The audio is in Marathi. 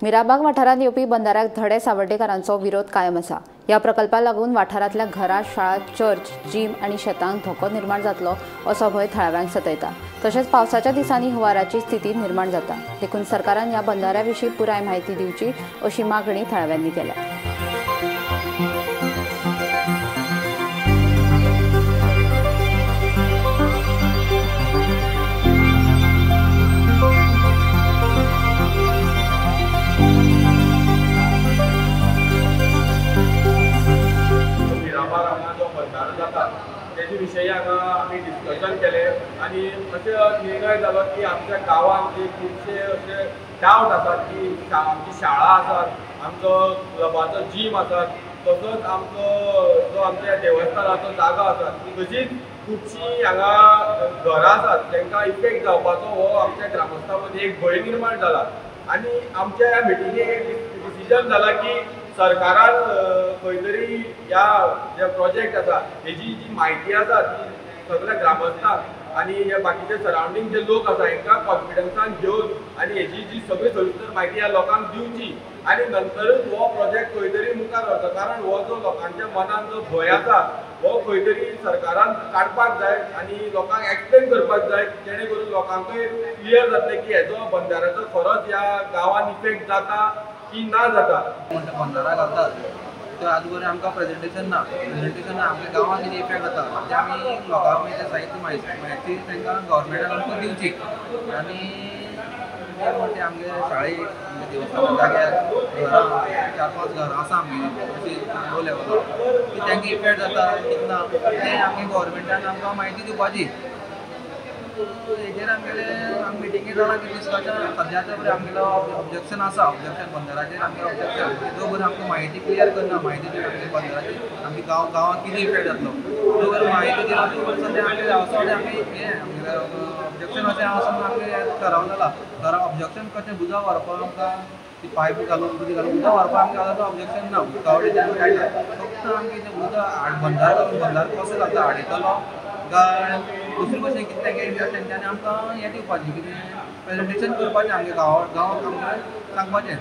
मिराबाग वाठारांत येवपी बंधाऱ्याक धडे सावड्डेकारांचो विरोध कायम आसा। ह्या प्रकल्पाक लागून वाठारांतल्या घरां, शाळा, चर्च, जिम आनी शेतांक धोको निर्माण जातलो असो भंय थळाव्यांक सतयता। तशेंच पावसाच्या दिसांनी हुंवाराची स्थिती निर्माण जाता। देखून सरकारान ह्या बंधाऱ्या विशीं पुराय म्हायती दिवची अशी मागणी थळाव्यांनी केल्या। त्याच्या विषयी आम्ही डिस्कशन केले आणि असे निर्णय झालो की आमच्या गावात खुबशे असे डावट आसात की आमची शाळा आसात, आमचो क्लबाचो जिम आसात, तसोच आमचो जो आमच्या देवस्थानाचो जागो आसा, तशीच खुबशीं हांगा घरां आसात तांकां इफेक्ट जावपाचो हो आमच्या ग्रामस्थां मदीं एक भंय निर्माण जाला। आणि आमच्या ह्या मिटिंगेक एक डिसिजन जाला की सरकारान खंय तरी ह्या जे प्रोजेक्ट आसा हेजी जी म्हायती आसा ती सगळ्या ग्रामस्थांक आनी हे बाकीचे सरावंडींग जे लोक आसा हांकां कॉन्फिडन्सान घेवन आनी हेजी जी सगळी सविस्तर म्हायती ह्या लोकांक दिवची आनी नंतरच हो प्रोजेक्ट खंय तरी मुखार व्हरता। कारण हो जो लोकांच्या मनान जो भंय आसा हो खंय तरी सरकारान काडपाक जाय आनी लोकांक एक्सप्लेन करपाक जाय, जेणे करून लोकांकूय क्लियर जातलें की हेजो बंधाऱ्याचो खरोच ह्या गांवान इफेक्ट जाता की ना जाता। बंधारा घालतात तो आज बरें आमकां प्रेजेंटेशन आमच्या गांवांत कितें इफेक्ट जाता ते आमी लोकांक मागीर साहित्य म्हायती तांकां गव्हर्मेंटान आमकां दिवची आनी ते आमगे शाळेक आमच्या देवस्थाना जाग्यार घरां 4-5 घरां आसा आमगे अशी लो लेवलार की तांकां इफेक्ट जाता कितें ना तें आमगे गव्हर्मेंटान आमकां म्हायती दिवपाची। हेजेर आमगेले मिटिंगेक जाणां की डिस्कशन सद्याच्या बरें आमगेलो ऑब्जेक्शन आसा, ऑब्जेक्शन बंधाराचेर आमगे ऑब्जेक्शन जो बरें आमकां म्हायती क्लियर करना, म्हायती दिवन आमगे बंधाराचेर आमगे गांवांत कितें इफेक्ट जातलो तो बरें म्हायती दिना तो बरें सद्या आमगे हावसावडे आमी हें आमगे ऑब्जेक्शन अशें आसा आमगे थारावन जाला। तर ऑब्जेक्शन कशें बुजाव व्हरपाक आमकां ती पायप घालून उदक घालून उदक व्हरपाक आमकां आतां ऑब्जेक्शन ना, उदकावडीचें आमी काडलें फक्त आमगे तें उदक बंधार कसो जाता हाडयतलो काय दुसरे भशेन कितें तेंगे तेंच्यांनी आमकां हें दिवपाचें कितें प्रेजेंटेशन करपाचें आमगे गांवांत आमकां सांगपाचें।